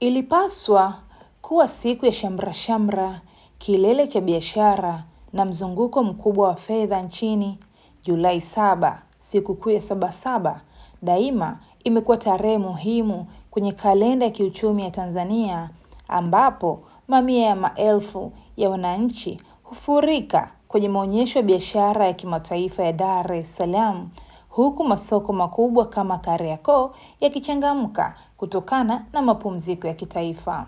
Ilipaswa kuwa siku ya shamra-shamra, kilele cha biashara na mzunguko mkubwa wa fedha nchini. Julai 7, sikukuu ya Sabasaba, daima imekuwa tarehe muhimu kwenye kalenda ya kiuchumi ya Tanzania, ambapo mamia ya maelfu ya wananchi hufurika kwenye maonyesho ya biashara ya kimataifa ya Dar es Salaam, huku masoko makubwa kama Kariakoo yakichangamka kutokana na mapumziko ya kitaifa.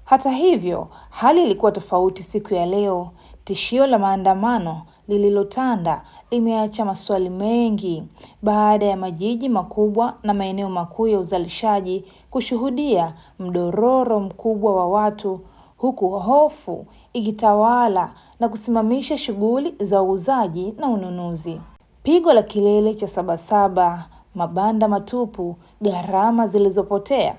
Hata hivyo, hali ilikuwa tofauti siku ya leo. Tishio la maandamano lililotanda limeacha maswali mengi baada ya majiji makubwa na maeneo makuu ya uzalishaji kushuhudia mdororo mkubwa wa watu, huku hofu ikitawala na kusimamisha shughuli za uuzaji na ununuzi. Pigo la kilele cha Sabasaba, mabanda matupu, gharama zilizopotea.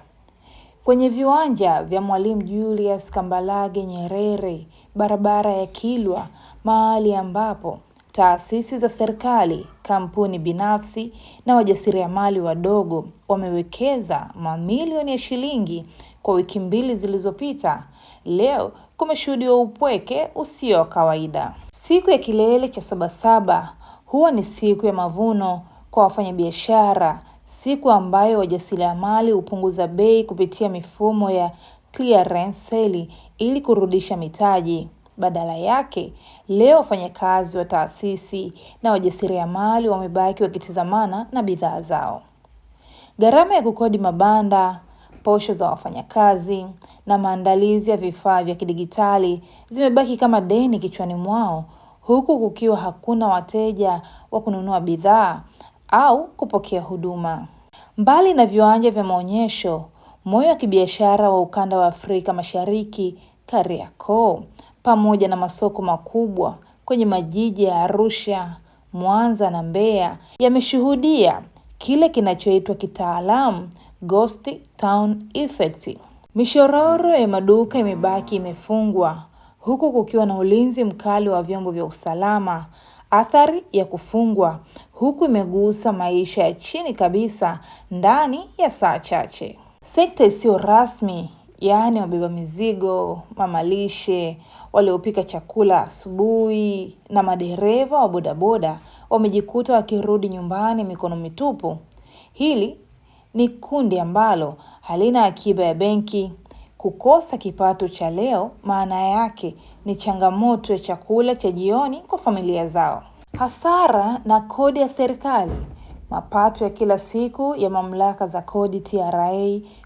Kwenye viwanja vya Mwalimu Julius Kambarage Nyerere, barabara ya Kilwa, mahali ambapo taasisi za serikali, kampuni binafsi na wajasiriamali wadogo wamewekeza mamilioni ya shilingi kwa wiki 2 zilizopita, leo kumeshuhudiwa upweke usio wa kawaida. Siku ya kilele cha Sabasaba huwa ni siku ya mavuno kwa wafanyabiashara, siku ambayo wajasiriamali hupunguza bei kupitia mifumo ya clearance sale ili kurudisha mitaji. Badala yake, leo wafanyakazi wa taasisi na wajasiriamali wamebaki wakitazamana na bidhaa zao. Gharama ya kukodi mabanda, posho za wafanyakazi na maandalizi ya vifaa vya kidigitali zimebaki kama deni kichwani mwao, huku kukiwa hakuna wateja wa kununua bidhaa au kupokea huduma. Mbali na viwanja vya maonyesho, moyo wa kibiashara wa ukanda wa Afrika Mashariki, Kariakoo, pamoja na masoko makubwa kwenye majiji ya Arusha, Mwanza na Mbeya yameshuhudia kile kinachoitwa kitaalamu Ghost Town Effect. Mishororo ya maduka imebaki imefungwa, huku kukiwa na ulinzi mkali wa vyombo vya usalama. Athari ya kufungwa huku imegusa maisha ya chini kabisa ndani ya saa chache. Sekta isiyo rasmi, yaani wabeba mizigo, mamalishe, waliopika chakula asubuhi na madereva wa bodaboda wamejikuta wakirudi nyumbani mikono mitupu. Hili ni kundi ambalo halina akiba ya benki. Kukosa kipato cha leo maana yake ni changamoto ya chakula cha jioni kwa familia zao. Hasara na kodi ya serikali. Mapato ya kila siku ya mamlaka za kodi TRA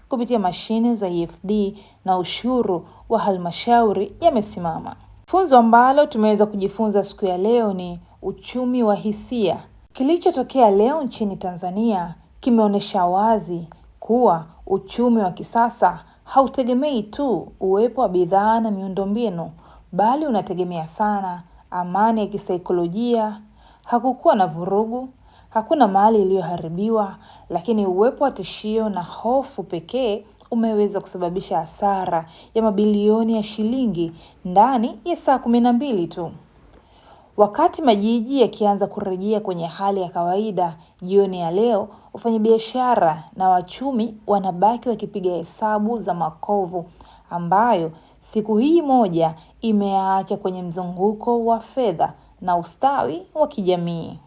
kupitia mashine za EFD na ushuru wa halmashauri yamesimama. Funzo ambalo tumeweza kujifunza siku ya leo ni uchumi wa hisia. Kilichotokea leo nchini Tanzania kimeonyesha wazi kuwa uchumi wa kisasa hautegemei tu uwepo wa bidhaa na miundombinu, bali unategemea sana amani ya kisaikolojia. Hakukuwa na vurugu, hakuna mali iliyoharibiwa, lakini uwepo wa tishio na hofu pekee umeweza kusababisha hasara ya mabilioni ya shilingi ndani ya saa 12 tu. Wakati majiji yakianza kurejea kwenye hali ya kawaida jioni ya leo, wafanyabiashara na wachumi wanabaki wakipiga hesabu za makovu ambayo siku hii moja imeacha kwenye mzunguko wa fedha na ustawi wa kijamii.